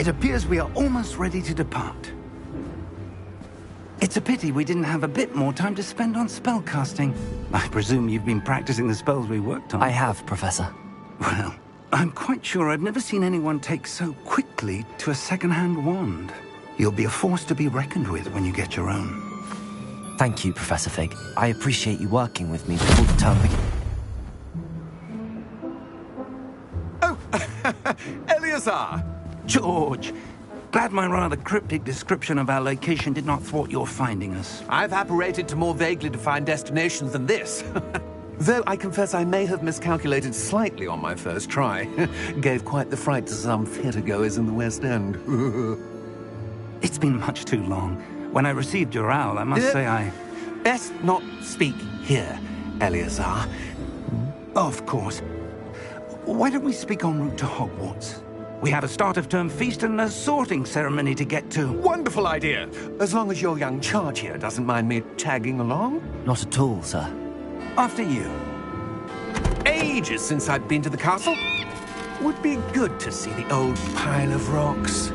It appears we are almost ready to depart. It's a pity we didn't have a bit more time to spend on spellcasting. I presume you've been practicing the spells we worked on. I have, Professor. Well, I'm quite sure I've never seen anyone take so quickly to a second-hand wand. You'll be a force to be reckoned with when you get your own. Thank you, Professor Fig. I appreciate you working with me before the term begins. Oh, Eleazar! George! Glad my rather cryptic description of our location did not thwart your finding us. I've apparated to more vaguely defined destinations than this. Though I confess I may have miscalculated slightly on my first try. Gave quite the fright to some theatregoers in the West End. It's been much too long. When I received your owl, I must say I... Best not speak here, Eleazar. Of course. Why don't we speak en route to Hogwarts? We have a start-of-term feast and a sorting ceremony to get to. Wonderful idea! As long as your young charge here doesn't mind me tagging along. Not at all, sir. After you. Ages since I've been to the castle. Would be good to see the old pile of rocks.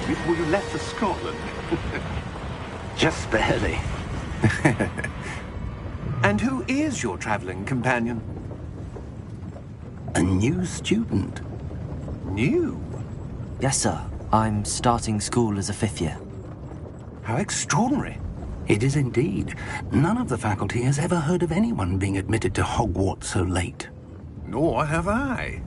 Before you left for Scotland. Just barely. And who is your traveling companion? A new student. New? Yes, sir. I'm starting school as a 5th year. How extraordinary. It is indeed. None of the faculty has ever heard of anyone being admitted to Hogwarts so late. Nor have I.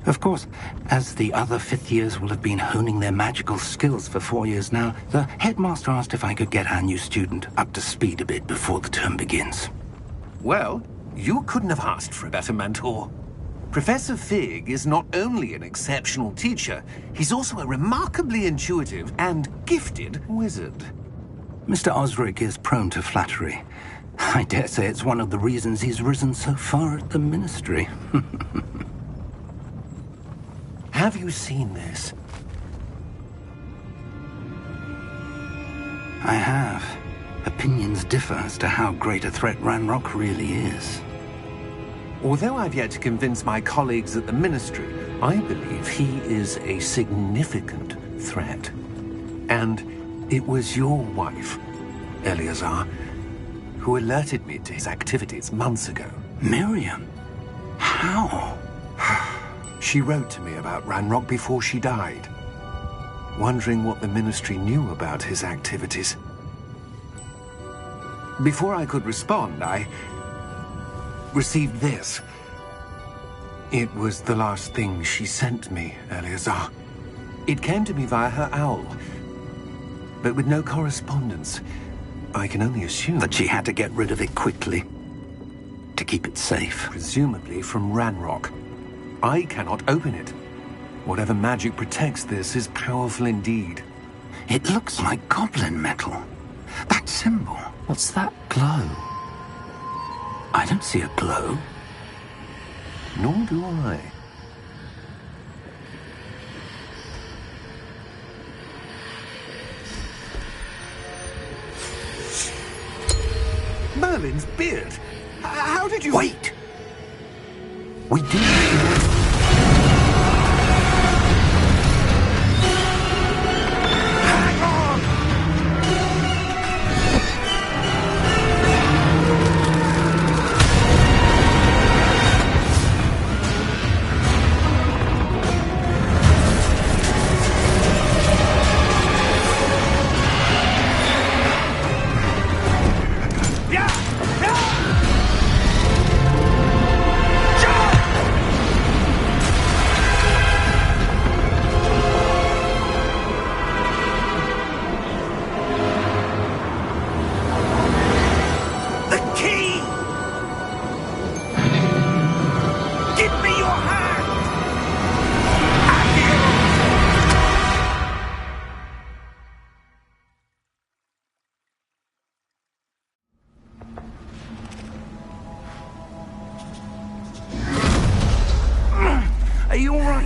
Of course, as the other 5th years will have been honing their magical skills for 4 years now, the headmaster asked if I could get our new student up to speed a bit before the term begins. Well, you couldn't have asked for a better mentor. Professor Fig is not only an exceptional teacher, he's also a remarkably intuitive and gifted wizard. Mr. Osric is prone to flattery. I dare say it's one of the reasons he's risen so far at the Ministry. Have you seen this? I have. Opinions differ as to how great a threat Ranrock really is. Although I've yet to convince my colleagues at the Ministry, I believe he is a significant threat. And it was your wife, Eleazar, who alerted me to his activities months ago. Miriam? How? She wrote to me about Ranrock before she died, wondering what the Ministry knew about his activities. Before I could respond, I received this. It was the last thing she sent me, Eleazar. It came to me via her owl, but with no correspondence. I can only assume that she had to get rid of it quickly, to keep it safe. Presumably from Ranrock. I cannot open it. Whatever magic protects this is powerful indeed. It looks like goblin metal. That symbol. What's that glow? I don't see a glow. Nor do I. Merlin's beard. How did you... Wait! We do... Hang on!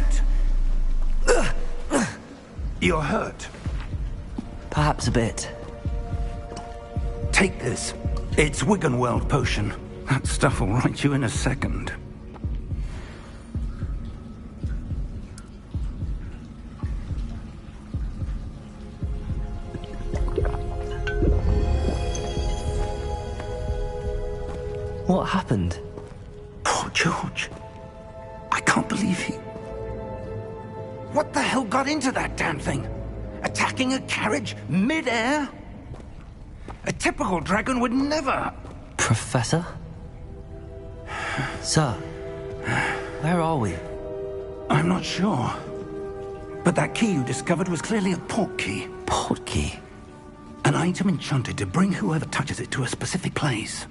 right. You're hurt. Perhaps a bit. Take this. It's Wiggenweld potion. That stuff will right you in a second. What happened? Poor George. I can't believe he... What the hell got into that damn thing? Attacking a carriage mid-air? A typical dragon would never... Professor? Sir, where are we? I'm not sure. But that key you discovered was clearly a port key. Port key? An item enchanted to bring whoever touches it to a specific place.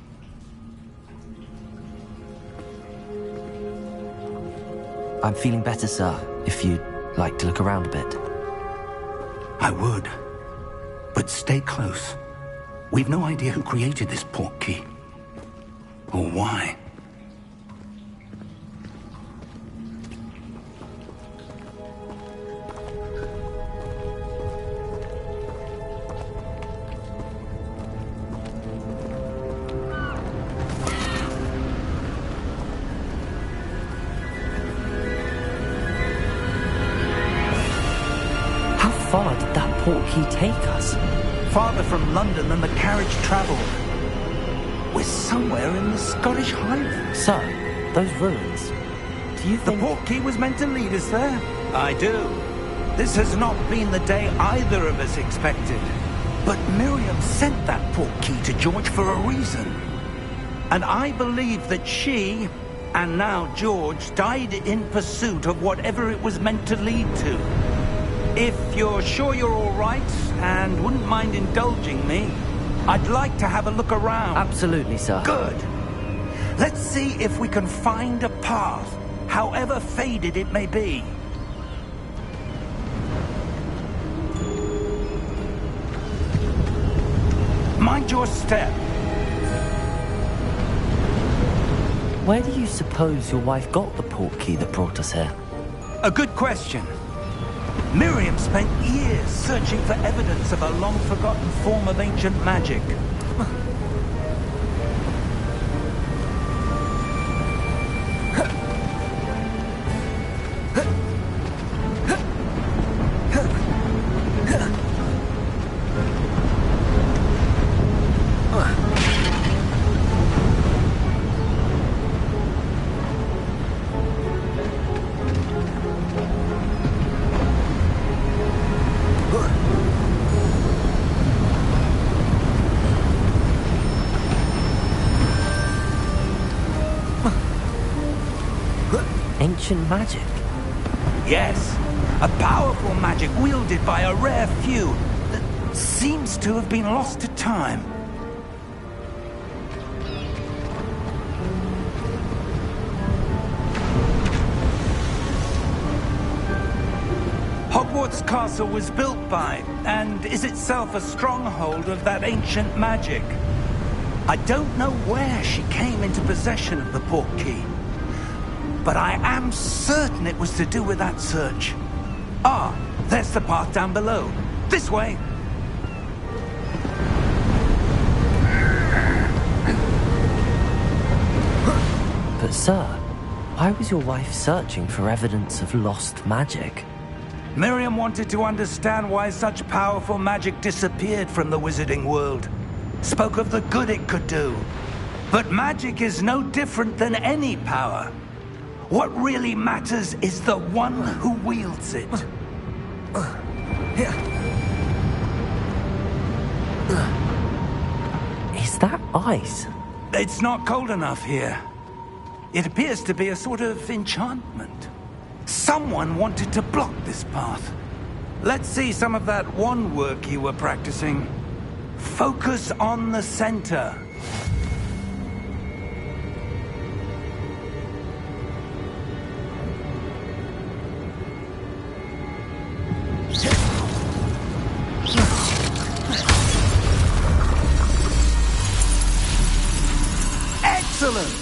I'm feeling better, sir, if you'd like to look around a bit. I would. But stay close. We've no idea who created this port key. Or why. How far did that port key take us? Farther from London than the carriage travelled. We're somewhere in the Scottish Highlands. Sir, those ruins. Do you The think... port key was meant to lead us there? I do. This has not been the day either of us expected. But Miriam sent that port key to George for a reason. And I believe that she, and now George, died in pursuit of whatever it was meant to lead to. If you're sure you're all right, and wouldn't mind indulging me, I'd like to have a look around. Absolutely, sir. Good. Let's see if we can find a path, however faded it may be. Mind your step. Where do you suppose your wife got the port key that brought us here? A good question. Miriam spent years searching for evidence of a long-forgotten form of ancient magic. Ancient magic? Yes, a powerful magic wielded by a rare few that seems to have been lost to time. Hogwart's castle was built by, and is itself a stronghold of that ancient magic. I don't know where she came into possession of the port key, but I am certain it was to do with that search. Ah, there's the path down below. This way. But sir, why was your wife searching for evidence of lost magic? Miriam wanted to understand why such powerful magic disappeared from the wizarding world. Spoke of the good it could do. But magic is no different than any power. What really matters is the one who wields it. Is that ice? It's not cold enough here. It appears to be a sort of enchantment. Someone wanted to block this path. Let's see some of that wand work you were practicing. Focus on the center. Excellent!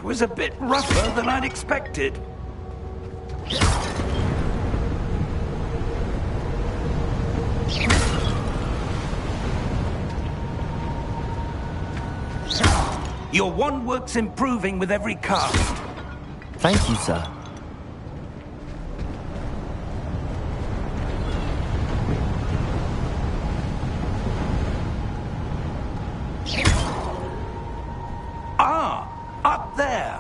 That was a bit rougher than I'd expected. Your wand work's improving with every cast. Thank you, sir. Ah, up there.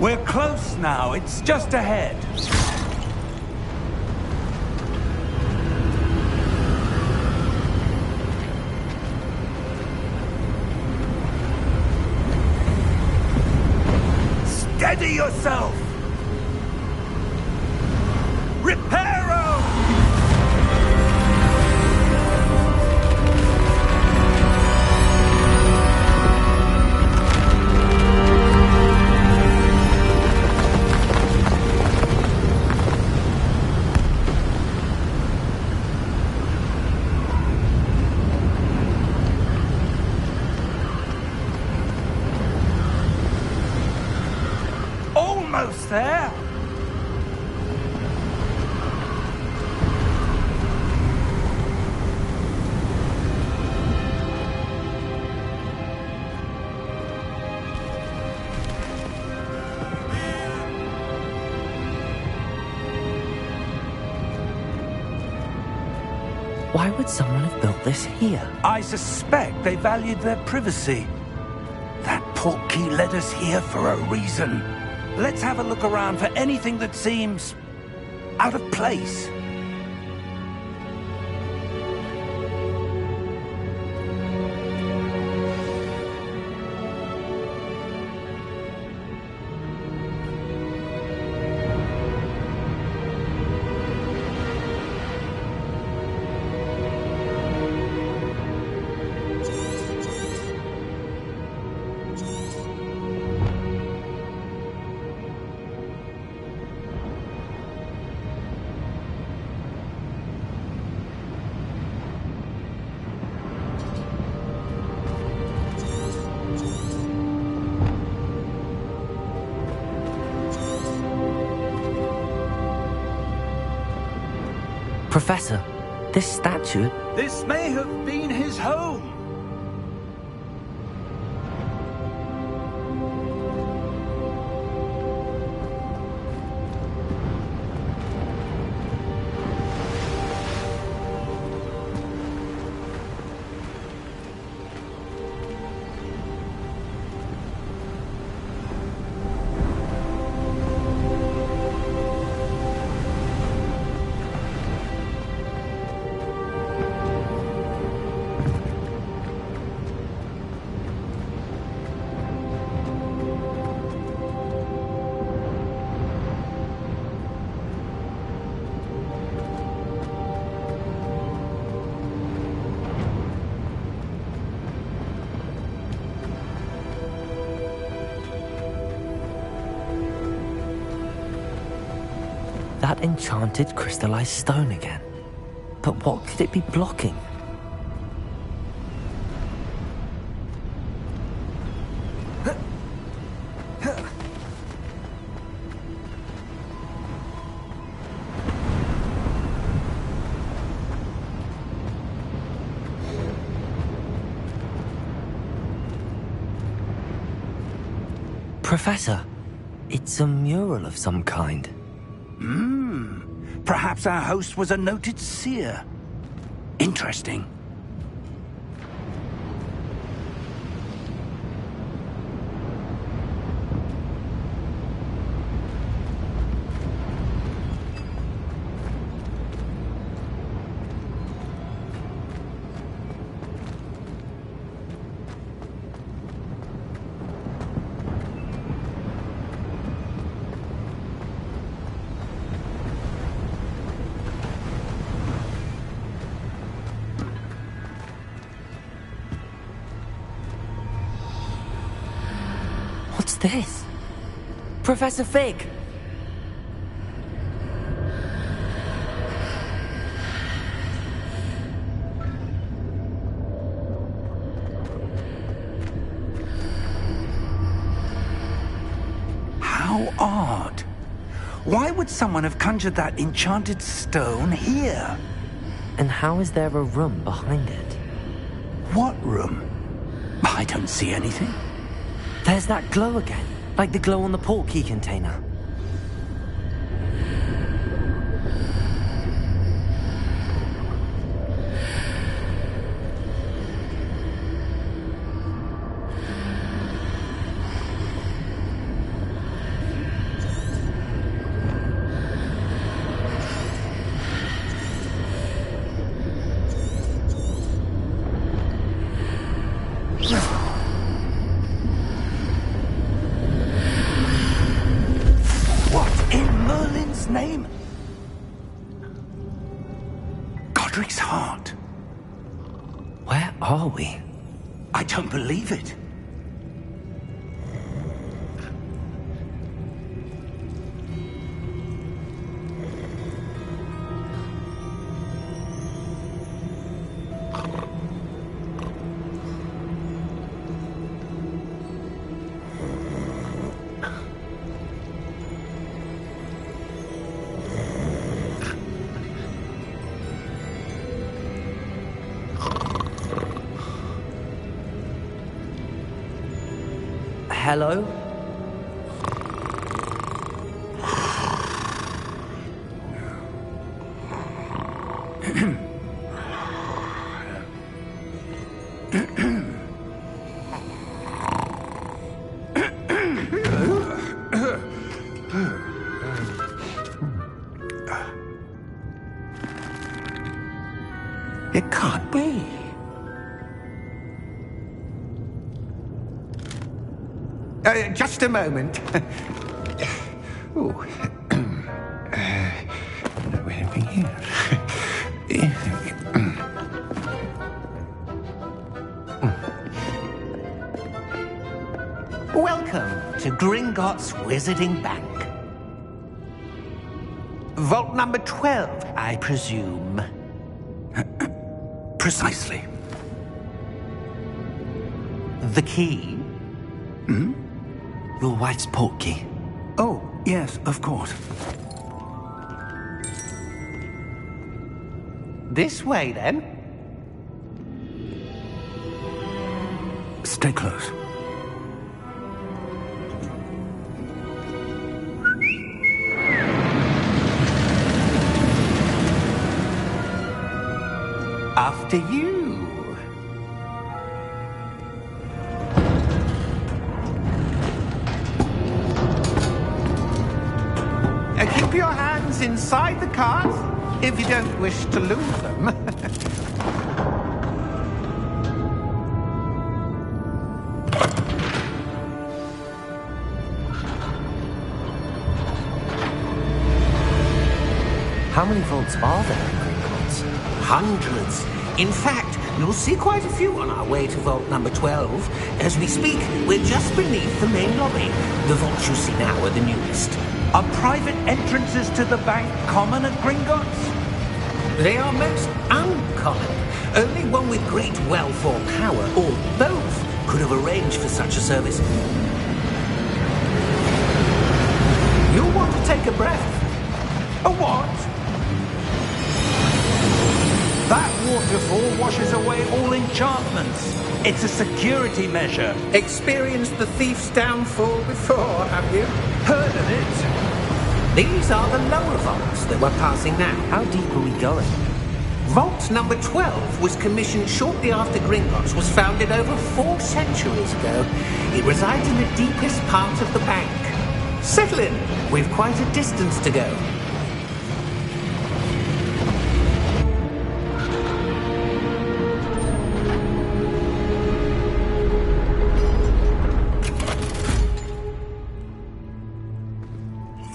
We're close now. It's just ahead. Steady yourself! Reparo! Almost there. Why would someone have built this here? I suspect they valued their privacy. That portkey led us here for a reason. Let's have a look around for anything that seems out of place. Professor, this statue... This may have been his home. That enchanted crystallized stone again. But what could it be blocking? Professor, it's a mural of some kind. Perhaps our host was a noted seer. Interesting. this? Professor Fig! How odd. Why would someone have conjured that enchanted stone here? And how is there a room behind it? What room? I don't see anything. There's that glow again, like the glow on the portkey container. Name? Godric's heart. Where are we? I don't believe it. Hello? It can't be. Just a moment. Oh. No anything here. Welcome to Gringotts Wizarding Bank. Vault number 12, I presume. Precisely. The key? Hmm? Your wife's portkey. Oh, yes, of course. This way, then. Stay close. After you. Keep your hands inside the cart if you don't wish to lose them. How many vaults are there in Gringotts? Hundreds. In fact, you'll see quite a few on our way to vault number 12. As we speak, we're just beneath the main lobby. The vaults you see now are the newest. Are private entrances to the bank common at Gringotts? They are most uncommon. Only one with great wealth or power, or both, could have arranged for such a service. You'll want to take a breath. A what? That waterfall washes away all enchantments. It's a security measure. Experienced the thief's downfall before, have you? Heard of it? These are the lower vaults that we're passing now. How deep are we going? Vault number 12 was commissioned shortly after Gringotts was founded over 4 centuries ago. It resides in the deepest part of the bank. Settle in. We've quite a distance to go.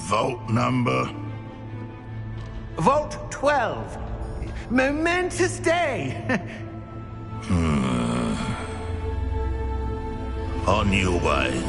Vault number? Vault 12. Momentous day. On your way.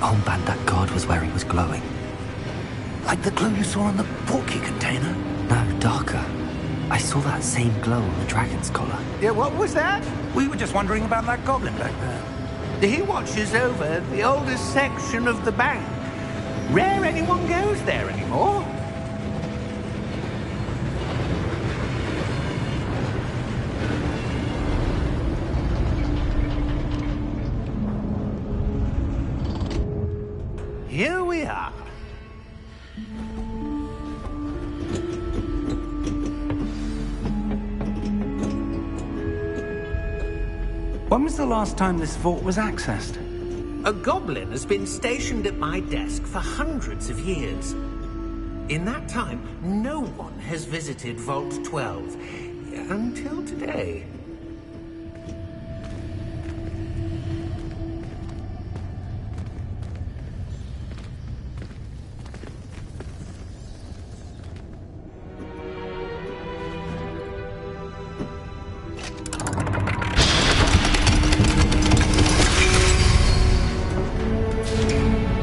armband that guard was wearing was glowing. Like the glow you saw on the portkey container? No, darker. I saw that same glow on the dragon's collar. Yeah, what was that? We were just wondering about that goblin back there. He watches over the oldest section of the bank. Rare anyone goes there anymore. Here we are. When was the last time this vault was accessed? A goblin has been stationed at my desk for hundreds of years. In that time, no one has visited Vault 12 until today.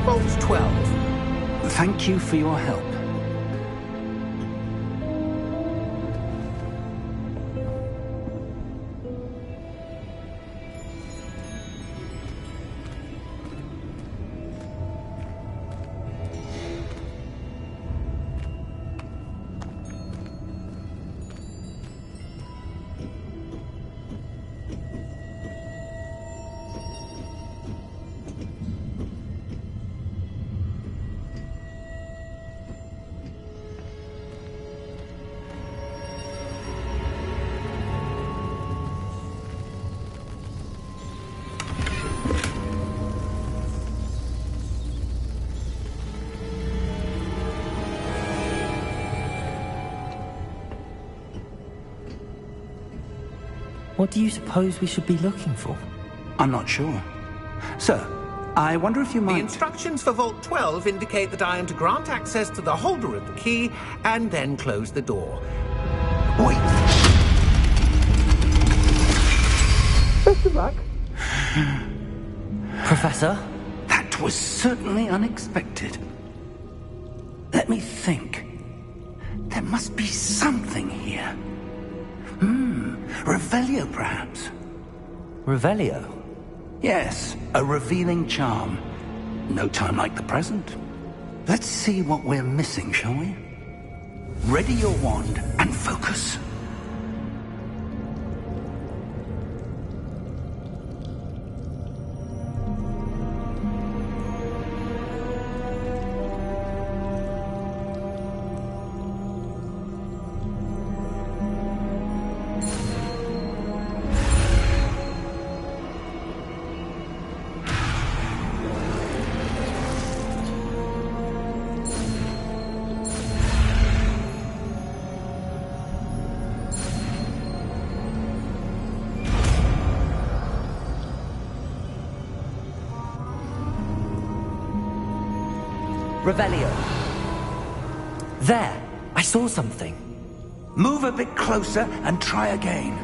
Vault 12. Thank you for your help. What do you suppose we should be looking for? I'm not sure. Sir, I wonder if you The might... instructions for Vault 12 indicate that I am to grant access to the holder of the key and then close the door. Wait! Best of luck. Professor? That was certainly unexpected. Let me think. There must be something here. Revelio, perhaps? Revelio? Yes, a revealing charm. No time like the present. Let's see what we're missing, shall we? Ready your wand and focus. Revelio. There! I saw something. Move a bit closer and try again.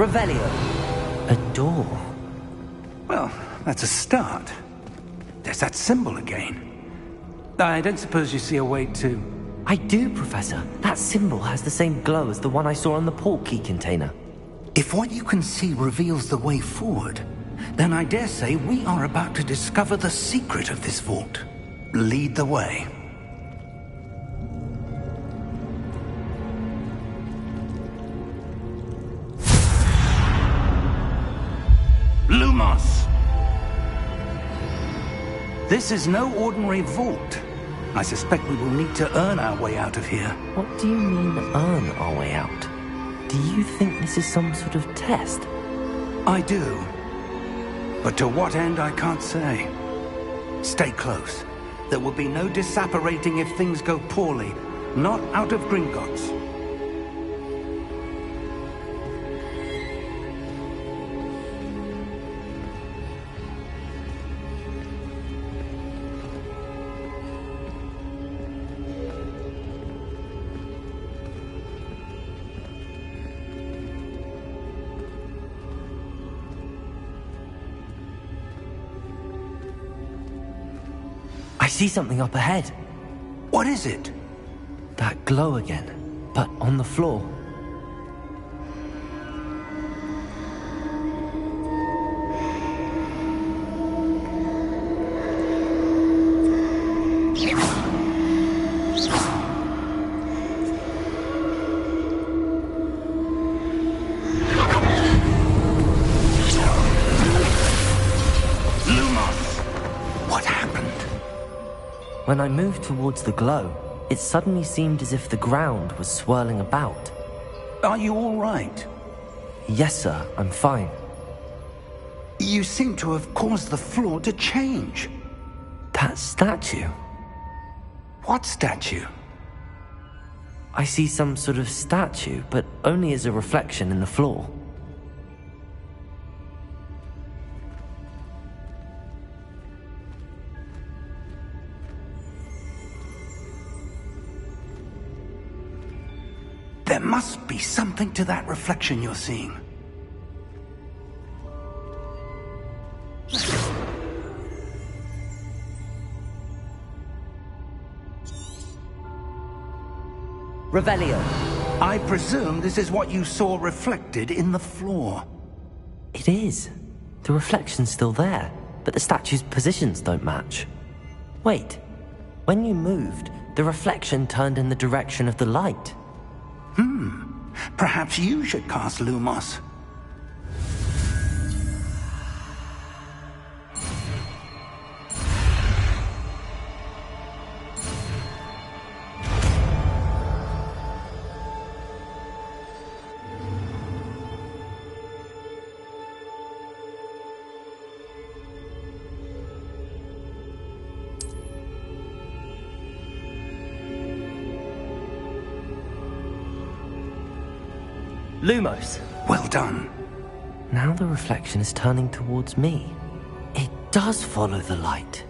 Revelio. A door. Well, that's a start. There's that symbol again. I don't suppose you see a way to... I do, Professor. That symbol has the same glow as the one I saw on the portkey container. If what you can see reveals the way forward, then I dare say we are about to discover the secret of this vault. Lead the way. Lumos! This is no ordinary vault. I suspect we will need to earn our way out of here. What do you mean, earn our way out? Do you think this is some sort of test? I do. But to what end, I can't say. Stay close. There will be no disapparating if things go poorly, Not out of Gringotts. I see something up ahead. What is it? That glow again, but on the floor. When I moved towards the glow, it suddenly seemed as if the ground was swirling about. Are you all right? Yes, sir, I'm fine. You seem to have caused the floor to change. That statue? What statue? I see some sort of statue, but only as a reflection in the floor. There must be something to that reflection you're seeing. Revelio. I presume this is what you saw reflected in the floor. It is. The reflection's still there, but the statue's positions don't match. Wait. When you moved, the reflection turned in the direction of the light. Perhaps you should cast Lumos. Lumos. Well done. Now the reflection is turning towards me. It does follow the light.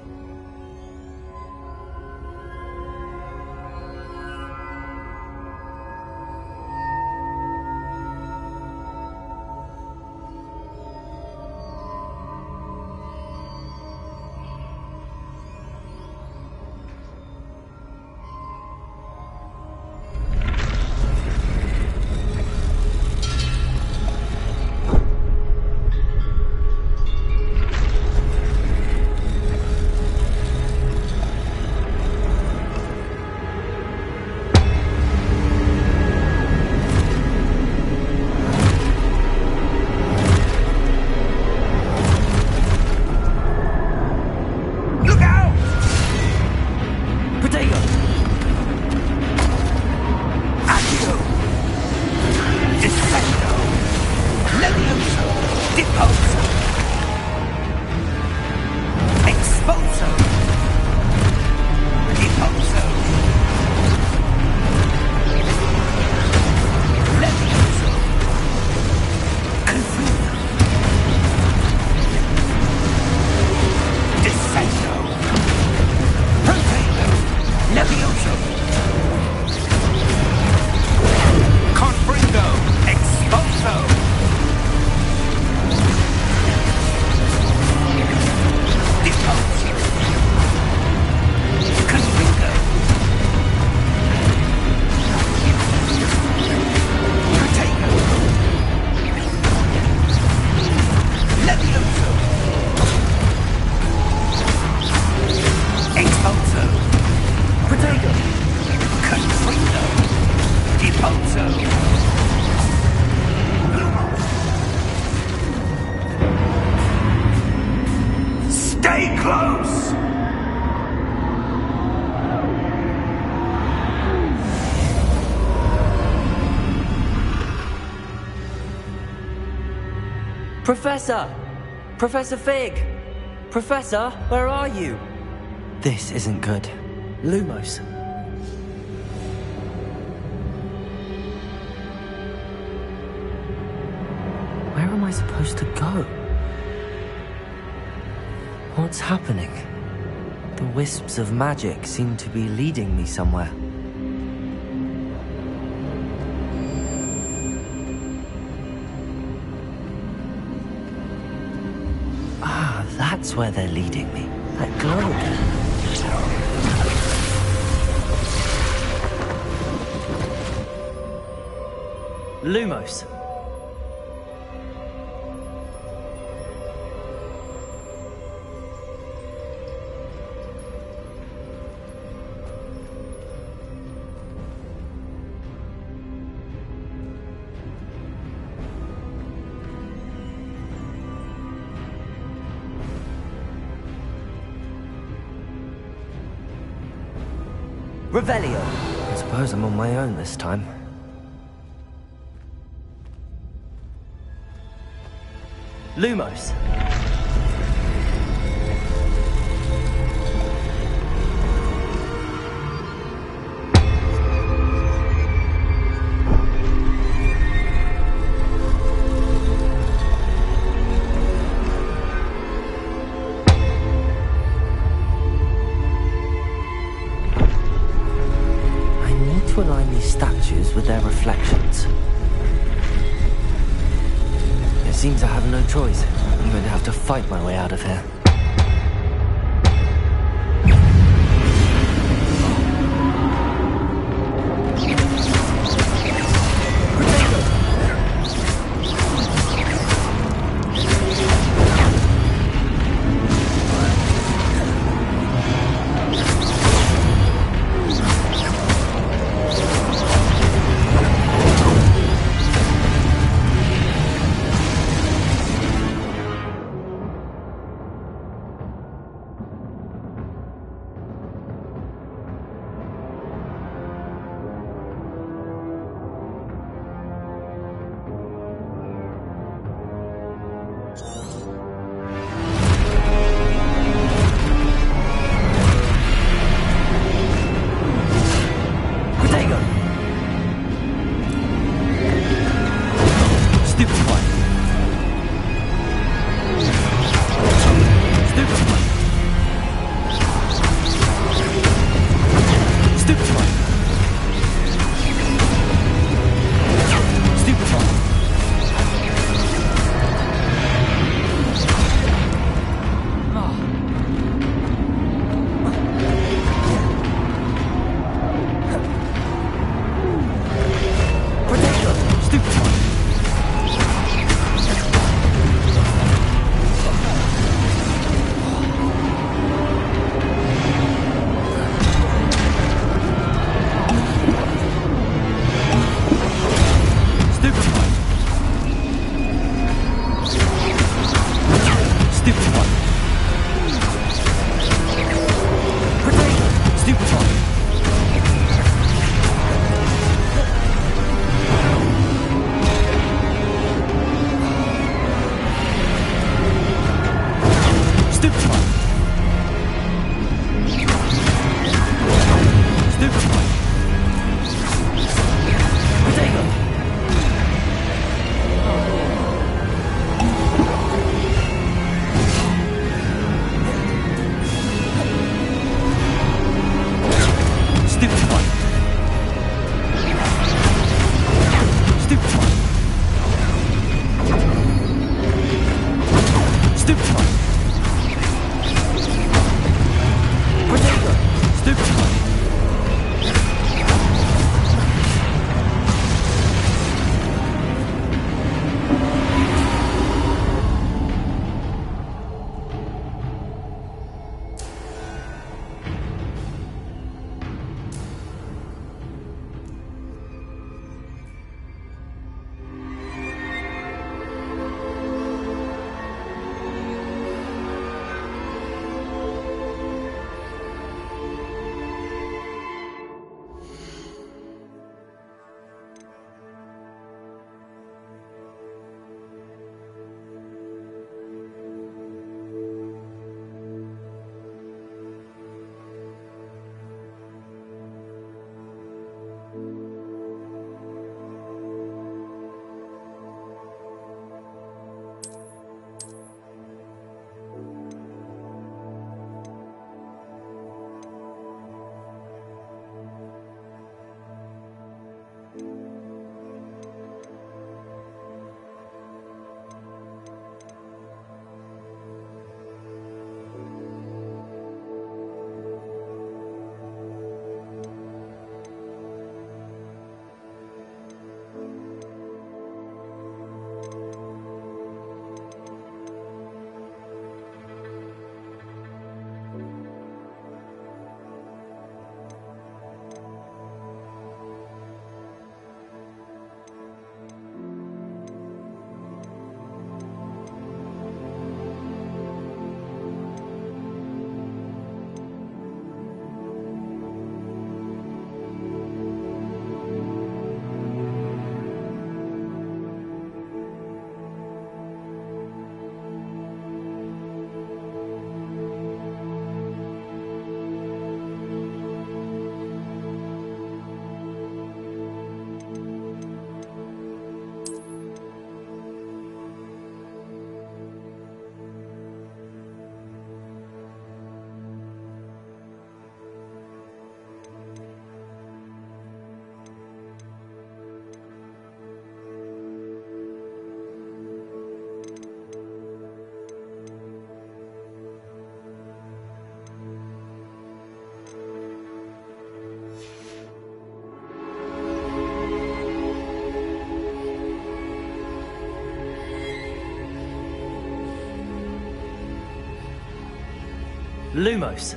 Stay close! Professor! Professor Fig! Professor, where are you? This isn't good. Lumos. I supposed to go? What's happening? The wisps of magic seem to be leading me somewhere. Ah, that's where they're leading me. That globe. Lumos. Revelio. I suppose I'm on my own this time. Lumos. To align these statues with their reflections. It seems I have no choice. I'm going to have to fight my way out of here. Lumos.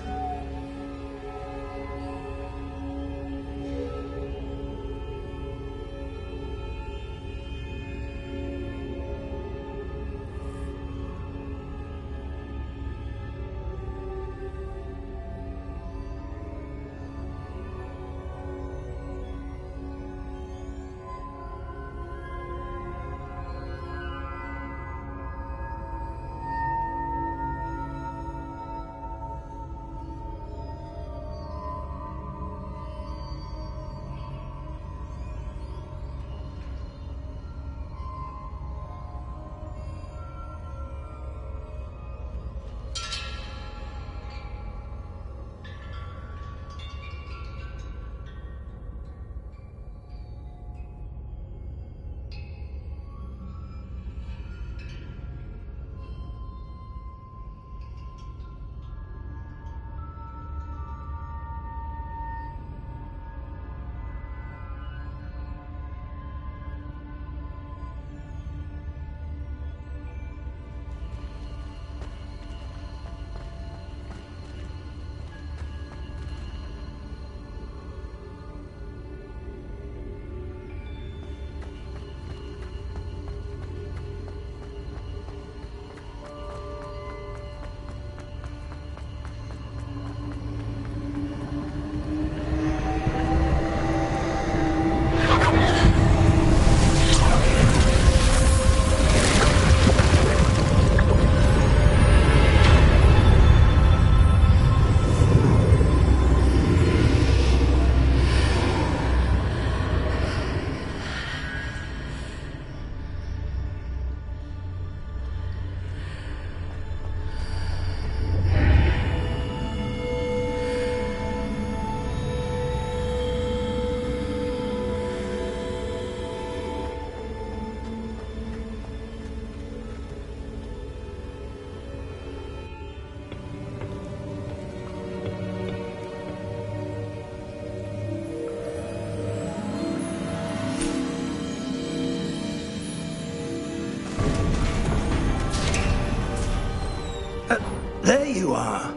There you are.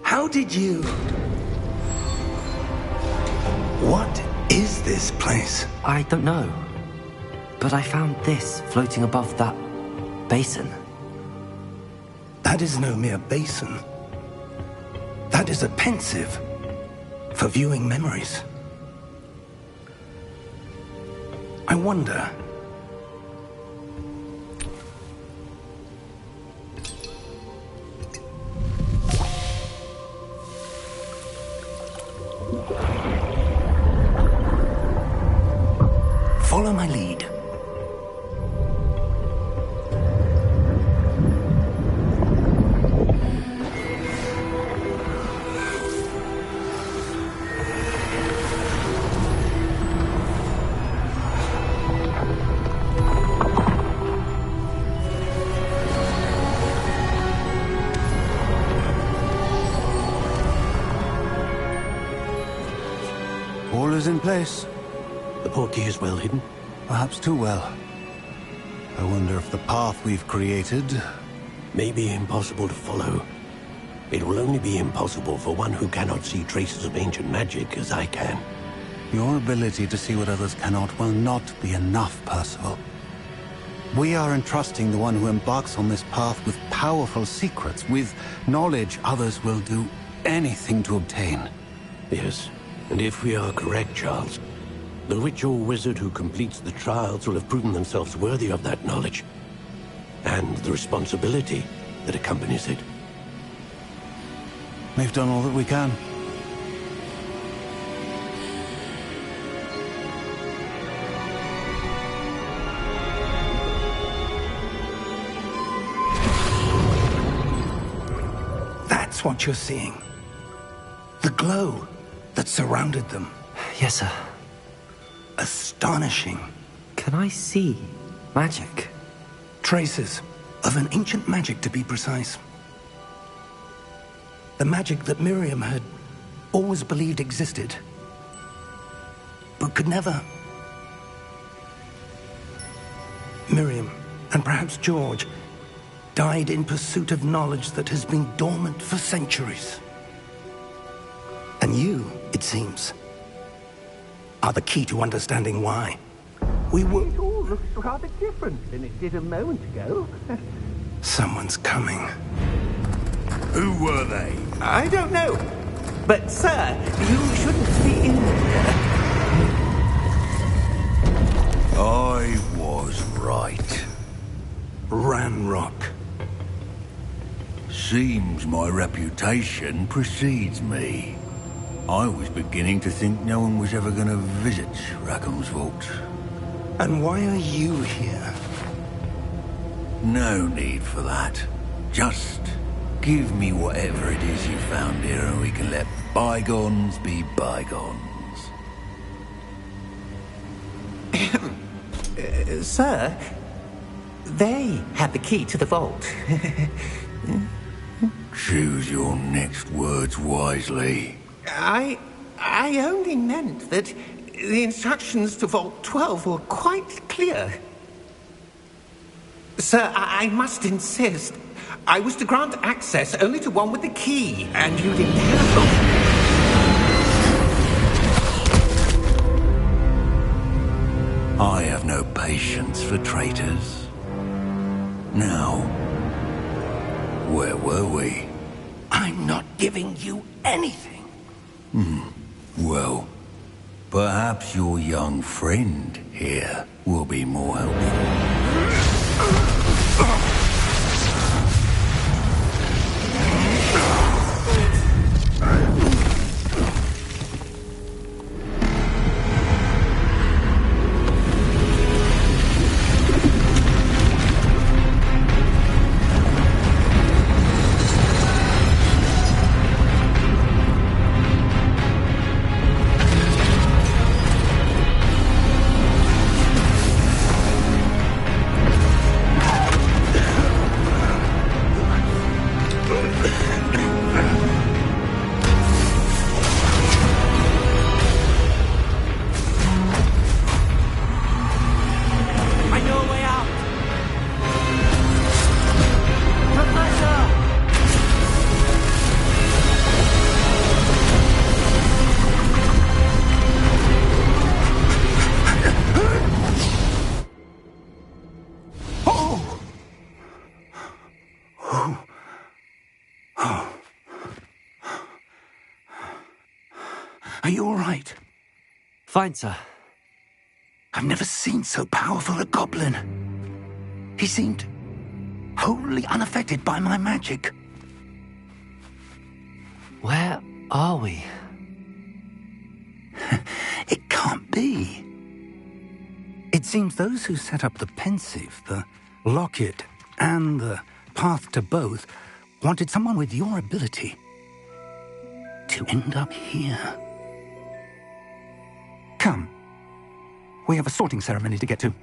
How did you... What is this place? I don't know. But I found this floating above that basin. That is no mere basin. That is a pensive for viewing memories. I wonder... Follow my lead. All is in place. The portkey is well hidden. Perhaps too well. I wonder if the path we've created... May be impossible to follow. It will only be impossible for one who cannot see traces of ancient magic as I can. Your ability to see what others cannot will not be enough, Percival. We are entrusting the one who embarks on this path with powerful secrets, with knowledge others will do anything to obtain. Yes, and if we are correct, Charles, the witch or wizard who completes the trials will have proven themselves worthy of that knowledge, and the responsibility that accompanies it. We've done all that we can. That's what you're seeing. The glow that surrounded them. Yes, sir. Astonishing. Can I see magic? Traces of an ancient magic, to be precise. The magic that Miriam had always believed existed, but could never... Miriam, and perhaps George, died in pursuit of knowledge that has been dormant for centuries. And you, it seems, are the key to understanding why. We were... It all looks rather different than it did a moment ago. Someone's coming. Who were they? I don't know. But, sir, you shouldn't be in here. I was right. Ranrock. Seems my reputation precedes me. I was beginning to think no one was ever going to visit Rackham's vault. And why are you here? No need for that. Just give me whatever it is you found here and we can let bygones be bygones. Sir, they had the key to the vault. Choose your next words wisely. I only meant that the instructions to Vault 12 were quite clear. Sir, I must insist. I was to grant access only to one with the key, and you didn't have them. I have no patience for traitors. Now, where were we? I'm not giving you anything. Well, perhaps your young friend here will be more helpful. Are you all right? Fine, sir. I've never seen so powerful a goblin. He seemed wholly unaffected by my magic. Where are we? It can't be. It seems those who set up the pensive, the locket, and the path to both wanted someone with your ability to end up here. Come. We have a sorting ceremony to get to.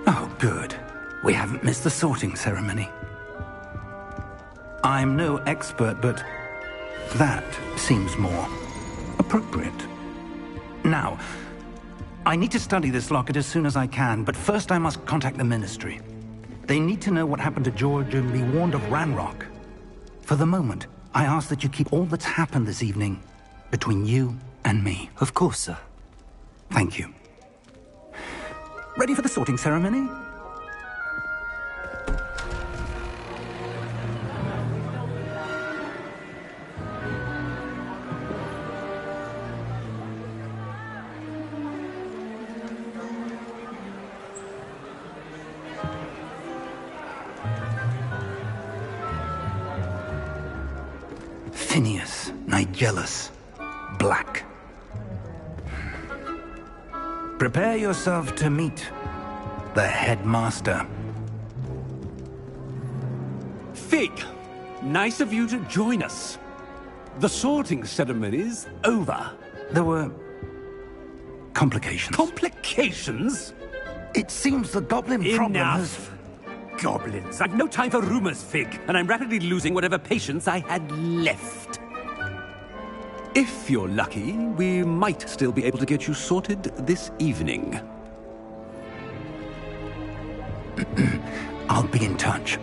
Oh, good. We haven't missed the sorting ceremony. I'm no expert, but that seems more appropriate. Now, I need to study this locket as soon as I can, but first I must contact the Ministry. They need to know what happened to George and be warned of Ranrock. For the moment, I ask that you keep all that's happened this evening between you and me. Of course, sir. Thank you. Ready for the sorting ceremony? Phineas, Nigellus, Black. Prepare yourself to meet the headmaster. Fig, nice of you to join us. The sorting ceremony's over. There were complications. Complications? It seems the goblin problem has... Enough! Goblins. I've no time for rumors, Fig, and I'm rapidly losing whatever patience I had left. If you're lucky, we might still be able to get you sorted this evening. I'll be in touch.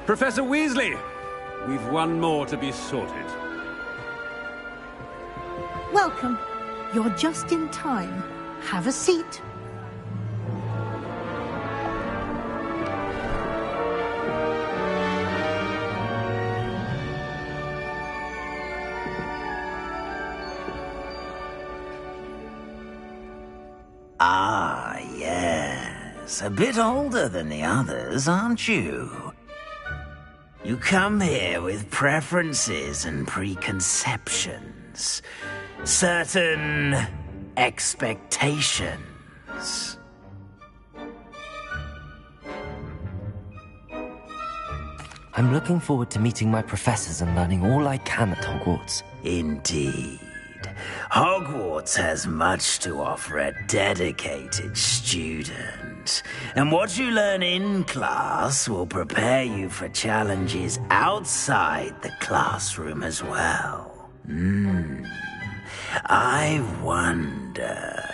Professor Weasley, we've one more to be sorted. Welcome. You're just in time. Have a seat. Ah, yes. A bit older than the others, aren't you? You come here with preferences and preconceptions. Certain expectations. I'm looking forward to meeting my professors and learning all I can at Hogwarts. Indeed. Hogwarts has much to offer a dedicated student. And what you learn in class will prepare you for challenges outside the classroom as well. I wonder...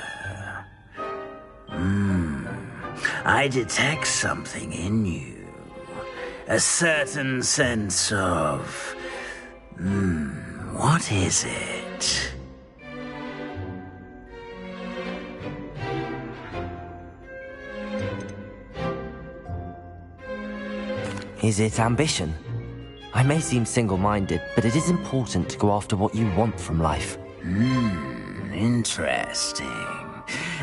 I detect something in you. A certain sense of... what is it? Is it ambition? I may seem single-minded, but it is important to go after what you want from life. Interesting.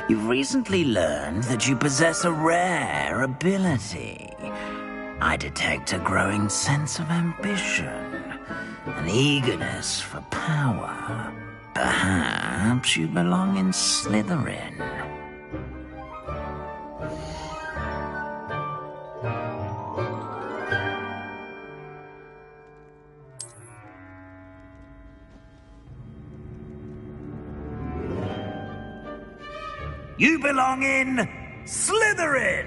You've recently learned that you possess a rare ability. I detect a growing sense of ambition, an eagerness for power. Perhaps you belong in Slytherin. You belong in Slytherin!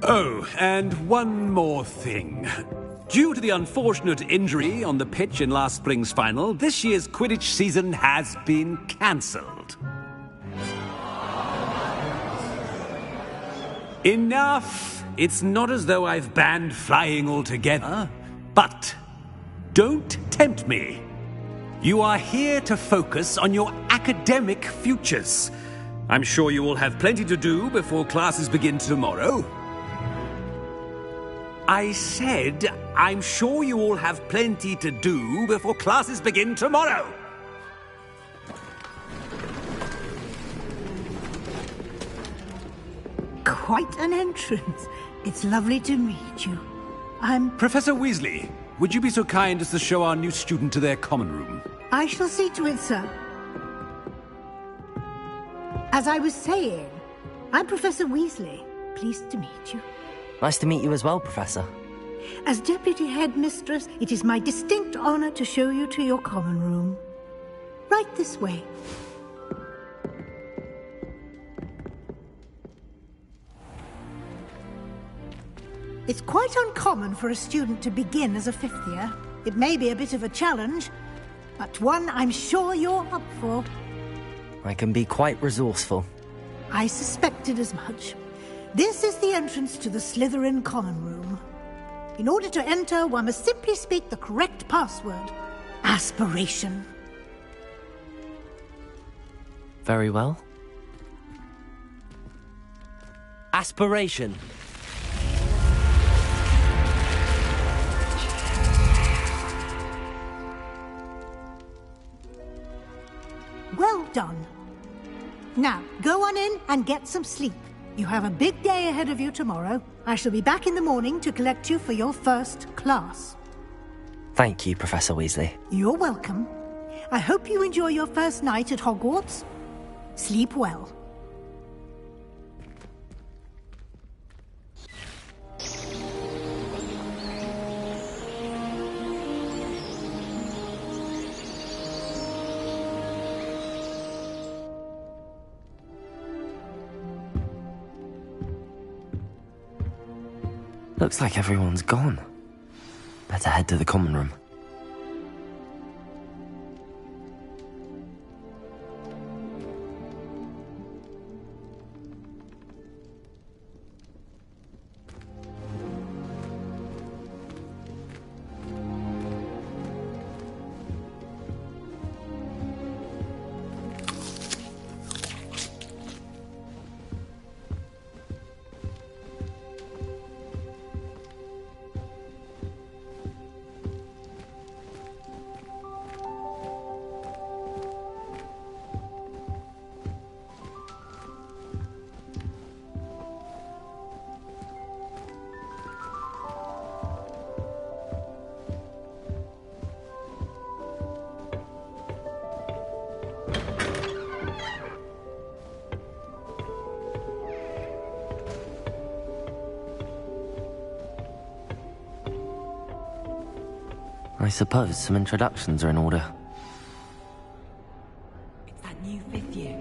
Oh, and one more thing. Due to the unfortunate injury on the pitch in last spring's final, this year's Quidditch season has been cancelled. Enough! It's not as though I've banned flying altogether, but don't tempt me. You are here to focus on your academic futures. I'm sure you will have plenty to do before classes begin tomorrow. I said, I'm sure you all have plenty to do before classes begin tomorrow. Quite an entrance. It's lovely to meet you. I'm... Professor Weasley, would you be so kind as to show our new student to their common room? I shall see to it, sir. As I was saying, I'm Professor Weasley. Pleased to meet you. Nice to meet you as well, Professor. As Deputy Headmistress, it is my distinct honor to show you to your common room. Right this way. It's quite uncommon for a student to begin as a fifth year. It may be a bit of a challenge, but one I'm sure you're up for. I can be quite resourceful. I suspected as much. This is the entrance to the Slytherin common room. In order to enter, one must simply speak the correct password. Aspiration. Very well. Aspiration. Well done. Now, go on in and get some sleep. You have a big day ahead of you tomorrow. I shall be back in the morning to collect you for your first class. Thank you, Professor Weasley. You're welcome. I hope you enjoy your first night at Hogwarts. Sleep well. Looks like everyone's gone. Better head to the common room. I suppose some introductions are in order. It's that new fifth year.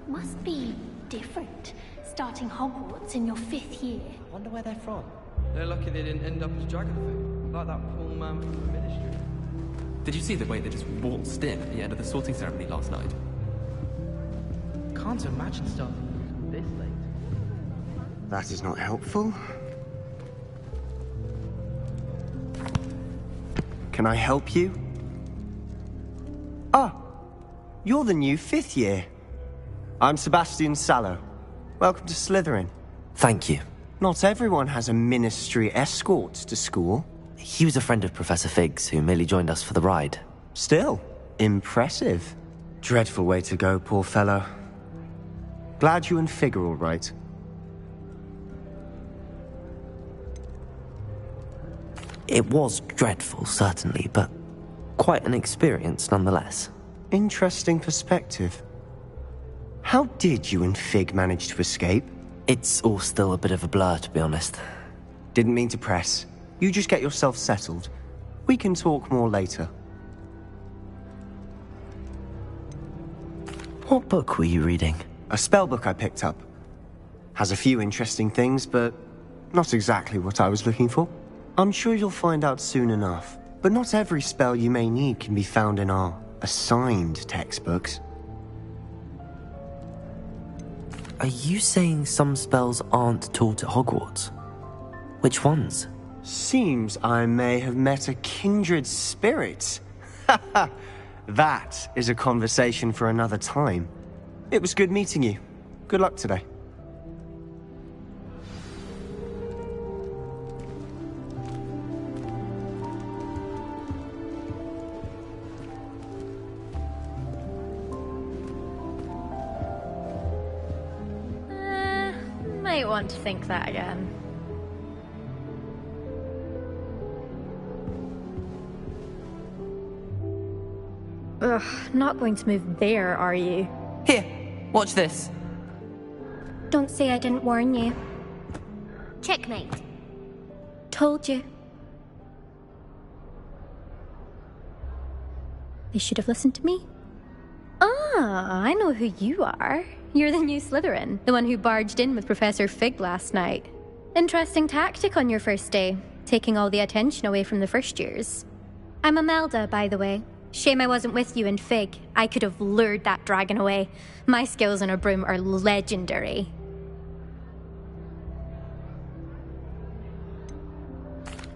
Must be different, starting Hogwarts in your fifth year. I wonder where they're from. They're lucky they didn't end up as Dragonfang, like that poor man from the Ministry. Did you see the way they just waltzed in at the end of the sorting ceremony last night? Can't imagine starting this late. That is not helpful. Can I help you? Ah, you're the new fifth year. I'm Sebastian Sallow. Welcome to Slytherin. Thank you. Not everyone has a ministry escort to school. He was a friend of Professor Fig's who merely joined us for the ride. Still, impressive. Dreadful way to go, poor fellow. Glad you and Fig are all right. It was dreadful, certainly, but quite an experience nonetheless. Interesting perspective. How did you and Fig manage to escape? It's all still a bit of a blur, to be honest. Didn't mean to press. You just get yourself settled. We can talk more later. What book were you reading? A spell book I picked up. Has a few interesting things, but not exactly what I was looking for. I'm sure you'll find out soon enough. But not every spell you may need can be found in our assigned textbooks. Are you saying some spells aren't taught at Hogwarts? Which ones? Seems I may have met a kindred spirit. That is a conversation for another time. It was good meeting you. Good luck today. Might want to think that again. Ugh, not going to move there, are you? Here, watch this. Don't say I didn't warn you. Checkmate. Told you. They should have listened to me. Ah, I know who you are. You're the new Slytherin, the one who barged in with Professor Fig last night. Interesting tactic on your first day, taking all the attention away from the first years. I'm Imelda, by the way. Shame I wasn't with you in Fig. I could have lured that dragon away. My skills on a broom are legendary.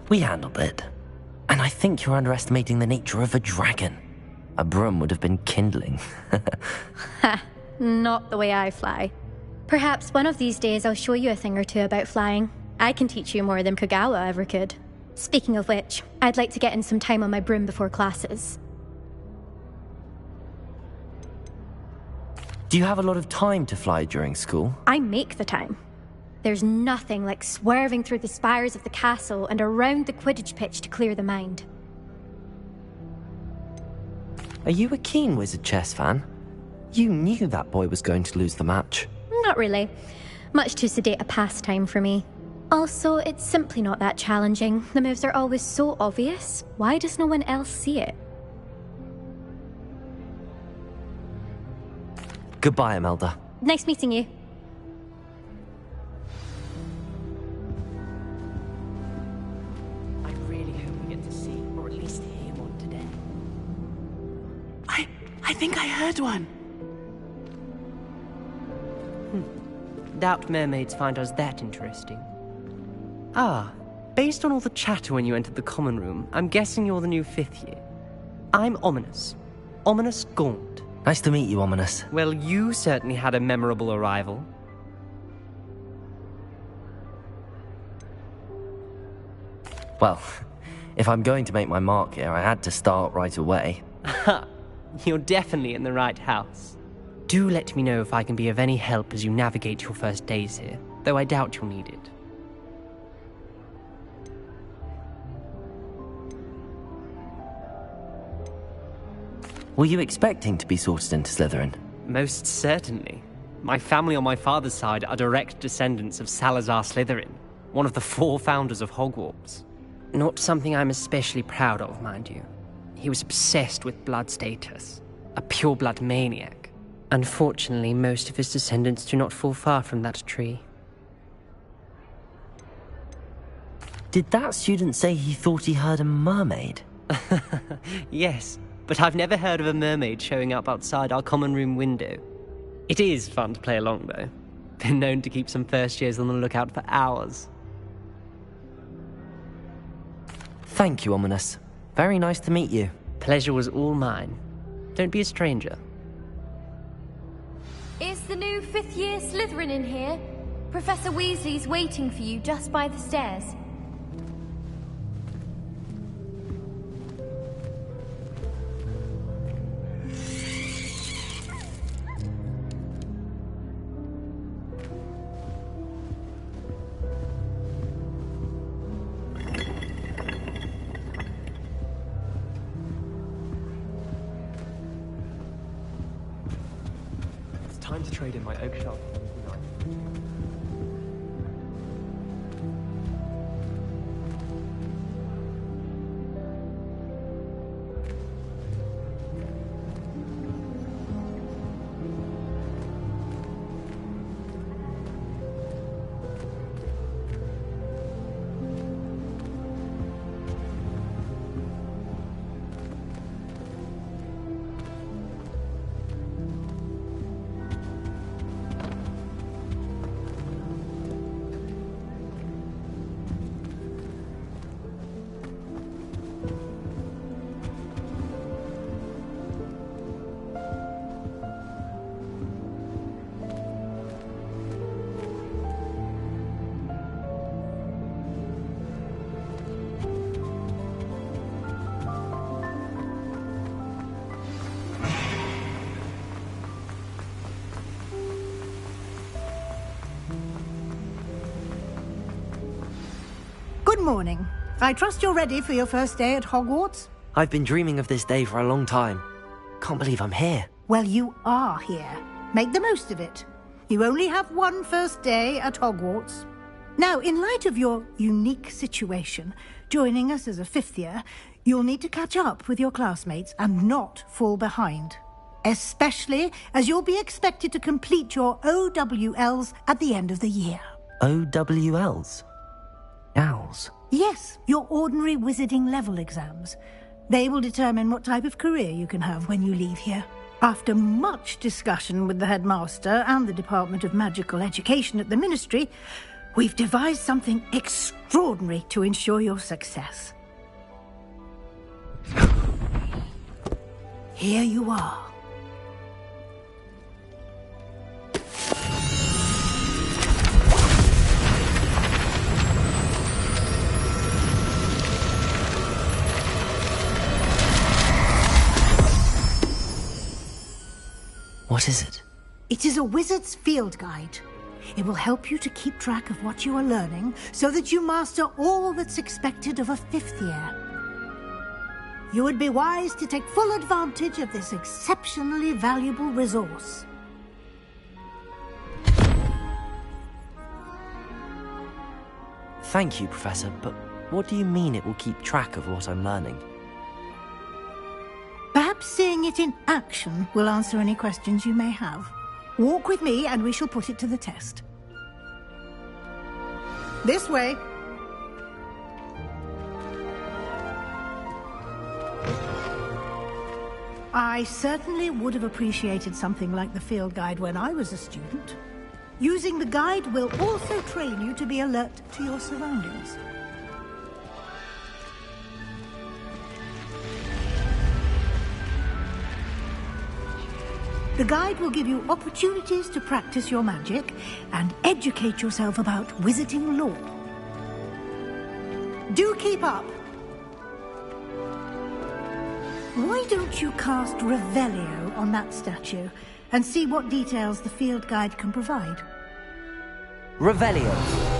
We handled it. And I think you're underestimating the nature of a dragon. A broom would have been kindling. Ha, not the way I fly. Perhaps one of these days I'll show you a thing or two about flying. I can teach you more than Kogawa ever could. Speaking of which, I'd like to get in some time on my broom before classes. Do you have a lot of time to fly during school? I make the time. There's nothing like swerving through the spires of the castle and around the Quidditch pitch to clear the mind. Are you a keen Wizard chess fan? You knew that boy was going to lose the match. Not really. Much too sedate a pastime for me. Also, it's simply not that challenging. The moves are always so obvious. Why does no one else see it? Goodbye, Imelda. Nice meeting you. I really hope we get to see, or at least hear one today. I think I heard one. Doubt mermaids find us that interesting. Ah, based on all the chatter when you entered the common room, I'm guessing you're the new 5th year. I'm Ominous. Ominous Gaunt. Nice to meet you, Ominous. Well, you certainly had a memorable arrival. Well, if I'm going to make my mark here, I had to start right away. Ha! You're definitely in the right house. Do let me know if I can be of any help as you navigate your first days here, though I doubt you'll need it. Were you expecting to be sorted into Slytherin? Most certainly. My family on my father's side are direct descendants of Salazar Slytherin, one of the 4 founders of Hogwarts. Not something I'm especially proud of, mind you. He was obsessed with blood status, a pure-blood maniac. Unfortunately, most of his descendants do not fall far from that tree. Did that student say he thought he heard a mermaid? Yes, but I've never heard of a mermaid showing up outside our common room window. It is fun to play along, though. Been known to keep some first years on the lookout for hours. Thank you, Ominous. Very nice to meet you. Pleasure was all mine. Don't be a stranger. Is the new 5th year Slytherin in here? Professor Weasley's waiting for you just by the stairs. Time to trade in my oak shelf. Good morning. I trust you're ready for your first day at Hogwarts? I've been dreaming of this day for a long time. Can't believe I'm here. Well, you are here. Make the most of it. You only have one first day at Hogwarts. Now, in light of your unique situation, joining us as a fifth year, you'll need to catch up with your classmates and not fall behind. Especially as you'll be expected to complete your OWLs at the end of the year. OWLs? Owls? Yes, your ordinary wizarding level exams. They will determine what type of career you can have when you leave here. After much discussion with the headmaster and the Department of Magical Education at the Ministry, we've devised something extraordinary to ensure your success. Here you are. What is it? It is a wizard's field guide. It will help you to keep track of what you are learning so that you master all that's expected of a fifth year. You would be wise to take full advantage of this exceptionally valuable resource. Thank you, Professor, but what do you mean it will keep track of what I'm learning? Perhaps seeing it in action will answer any questions you may have. Walk with me and we shall put it to the test. This way. I certainly would have appreciated something like the field guide when I was a student. Using the guide will also train you to be alert to your surroundings. The guide will give you opportunities to practice your magic and educate yourself about wizarding lore. Do keep up! Why don't you cast Revelio on that statue and see what details the field guide can provide? Revelio!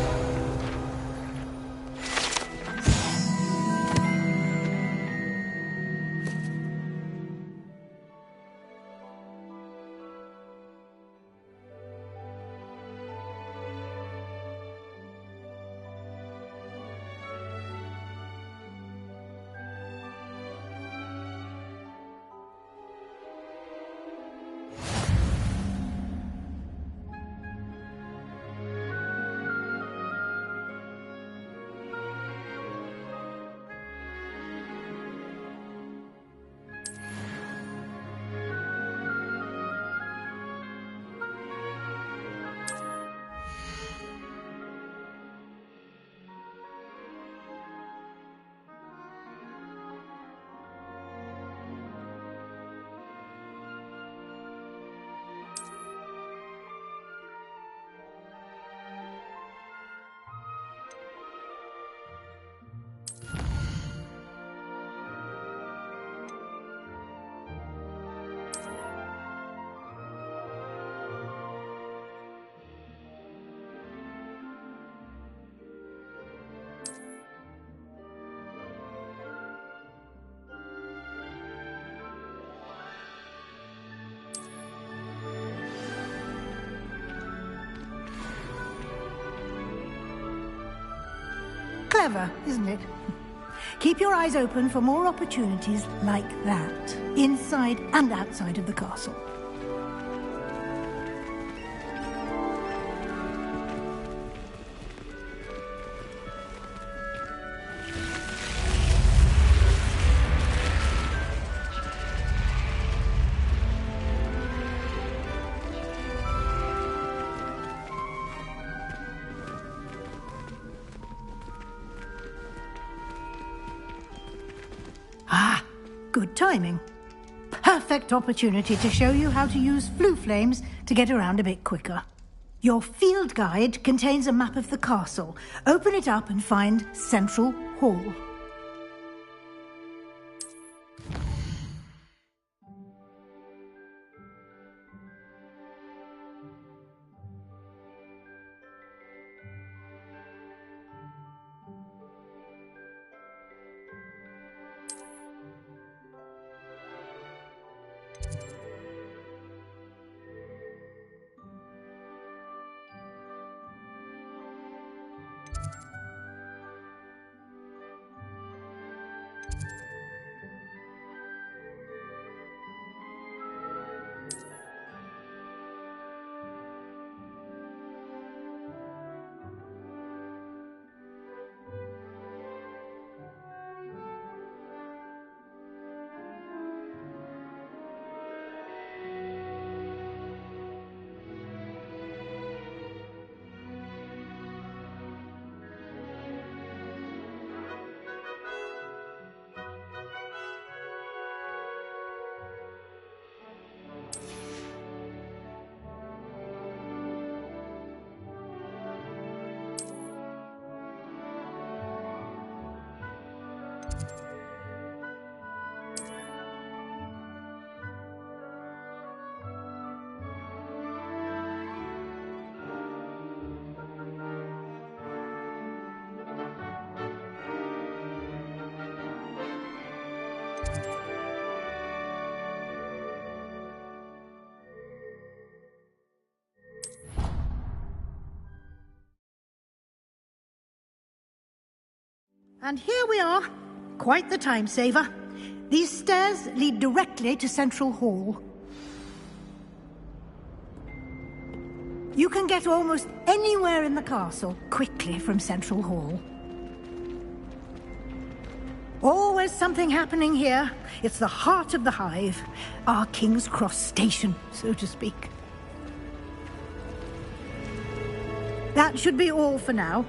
Clever, isn't it? Keep your eyes open for more opportunities like that, inside and outside of the castle. Ah, good timing. Perfect opportunity to show you how to use flue flames to get around a bit quicker. Your field guide contains a map of the castle. Open it up and find Central Hall. And here we are. Quite the time saver. These stairs lead directly to Central Hall. You can get almost anywhere in the castle quickly from Central Hall. Always something happening here. It's the heart of the Hive. Our King's Cross station, so to speak. That should be all for now.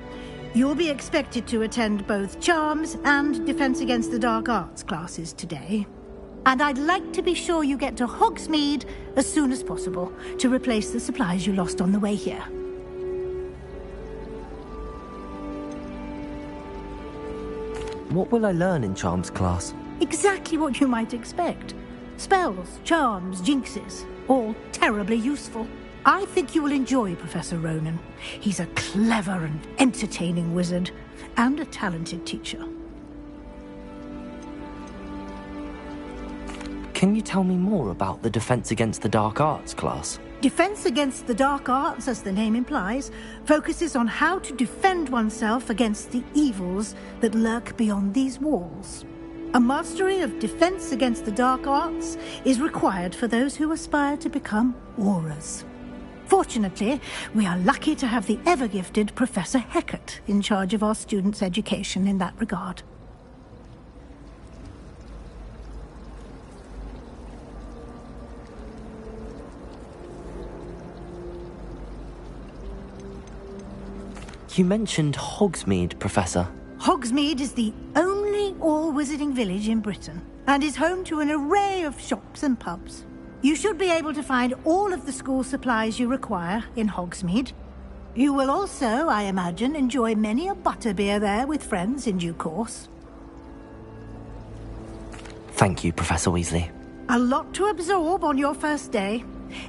You'll be expected to attend both Charms and Defense Against the Dark Arts classes today. And I'd like to be sure you get to Hogsmeade as soon as possible to replace the supplies you lost on the way here. What will I learn in Charms class? Exactly what you might expect. Spells, charms, jinxes, all terribly useful. I think you will enjoy Professor Ronan. He's a clever and entertaining wizard, and a talented teacher. Can you tell me more about the Defense Against the Dark Arts class? Defense Against the Dark Arts, as the name implies, focuses on how to defend oneself against the evils that lurk beyond these walls. A mastery of Defense Against the Dark Arts is required for those who aspire to become Aurors. Fortunately, we are lucky to have the ever-gifted Professor Hecat in charge of our students' education in that regard. You mentioned Hogsmeade, Professor. Hogsmeade is the only all-wizarding village in Britain, and is home to an array of shops and pubs. You should be able to find all of the school supplies you require in Hogsmeade. You will also, I imagine, enjoy many a butterbeer there with friends in due course. Thank you, Professor Weasley. A lot to absorb on your first day,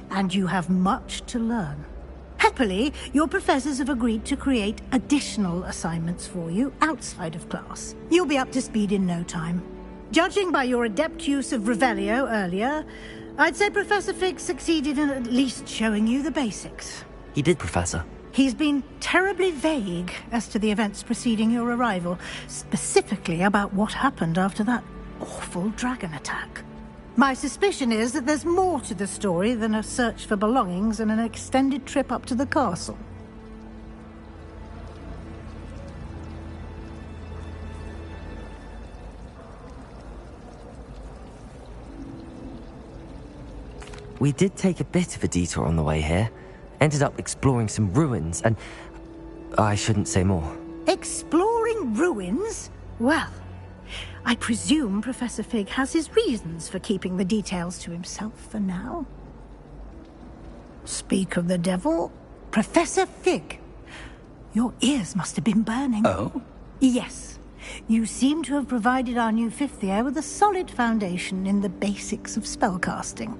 and you have much to learn. Happily, your professors have agreed to create additional assignments for you outside of class. You'll be up to speed in no time. Judging by your adept use of Revelio earlier, I'd say Professor Fig succeeded in at least showing you the basics. He did, Professor. He's been terribly vague as to the events preceding your arrival, specifically about what happened after that awful dragon attack. My suspicion is that there's more to the story than a search for belongings and an extended trip up to the castle. We did take a bit of a detour on the way here. Ended up exploring some ruins and... I shouldn't say more. Exploring ruins? Well, I presume Professor Fig has his reasons for keeping the details to himself for now. Speak of the devil, Professor Fig. Your ears must have been burning. Oh? Yes. You seem to have provided our new fifth year with a solid foundation in the basics of spellcasting.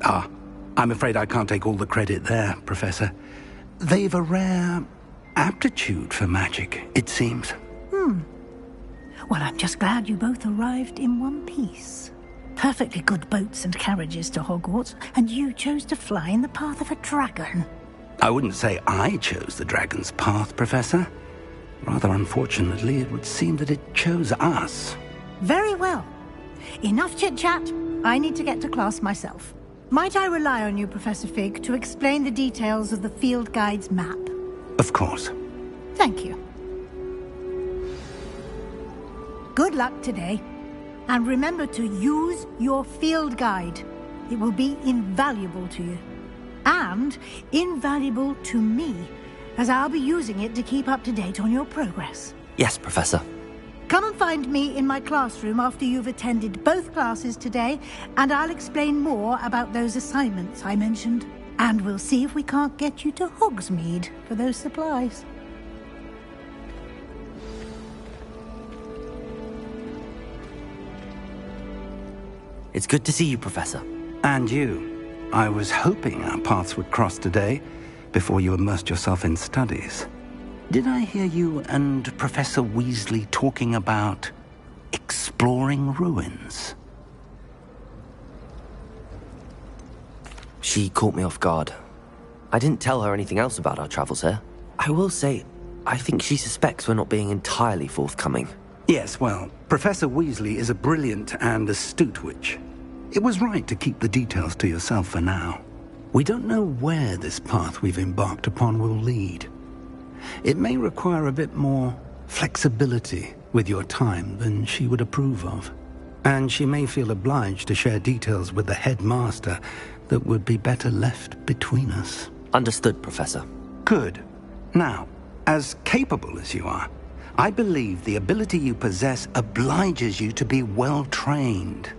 Ah, I'm afraid I can't take all the credit there, Professor. They've a rare aptitude for magic, it seems. Well, I'm just glad you both arrived in one piece. Perfectly good boats and carriages to Hogwarts, and you chose to fly in the path of a dragon. I wouldn't say I chose the dragon's path, Professor. Rather unfortunately, it would seem that it chose us. Very well. Enough chit-chat. I need to get to class myself. Might I rely on you, Professor Fig, to explain the details of the field guide's map? Of course. Thank you. Good luck today. And remember to use your field guide. It will be invaluable to you. And invaluable to me, as I'll be using it to keep up to date on your progress. Yes, Professor. Come and find me in my classroom after you've attended both classes today, and I'll explain more about those assignments I mentioned. And we'll see if we can't get you to Hogsmeade for those supplies. It's good to see you, Professor. And you. I was hoping our paths would cross today, before you immersed yourself in studies. Did I hear you and Professor Weasley talking about exploring ruins? She caught me off guard. I didn't tell her anything else about our travels here. I will say, I think she suspects we're not being entirely forthcoming. Yes, well, Professor Weasley is a brilliant and astute witch. It was right to keep the details to yourself for now. We don't know where this path we've embarked upon will lead. It may require a bit more flexibility with your time than she would approve of. And she may feel obliged to share details with the headmaster that would be better left between us. Understood, Professor. Good. Now, as capable as you are, I believe the ability you possess obliges you to be well trained.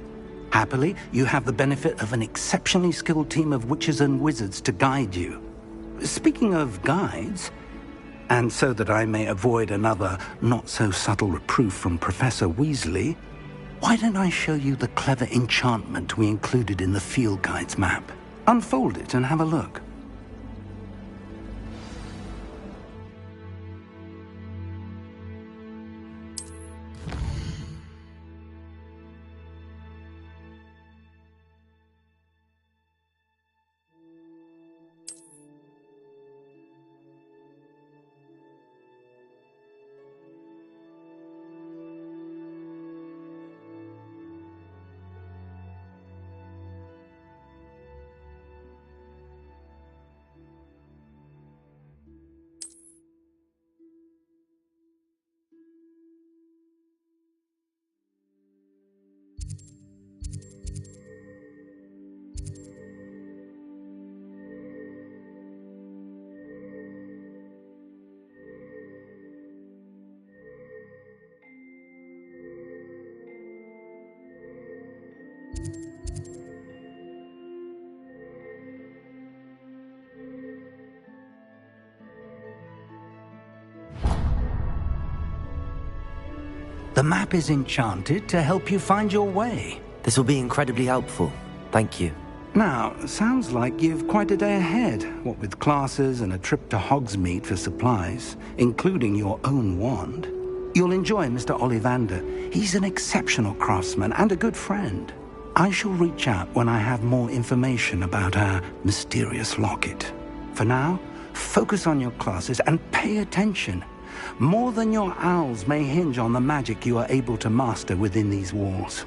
Happily, you have the benefit of an exceptionally skilled team of witches and wizards to guide you. Speaking of guides, and so that I may avoid another not-so-subtle reproof from Professor Weasley, why don't I show you the clever enchantment we included in the field guide's map? Unfold it and have a look. The map is enchanted to help you find your way. This will be incredibly helpful. Thank you. Now, sounds like you've quite a day ahead, what with classes and a trip to Hogsmeade for supplies, including your own wand. You'll enjoy Mr. Ollivander. He's an exceptional craftsman and a good friend. I shall reach out when I have more information about our mysterious locket. For now, focus on your classes and pay attention. More than your owls may hinge on the magic you are able to master within these walls.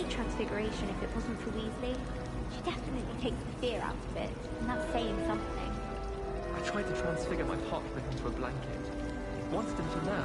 Transfiguration if it wasn't for Weasley. She definitely takes the fear out of it, and that's saying something. I tried to transfigure my Hogwart into a blanket. Wanted him to learn.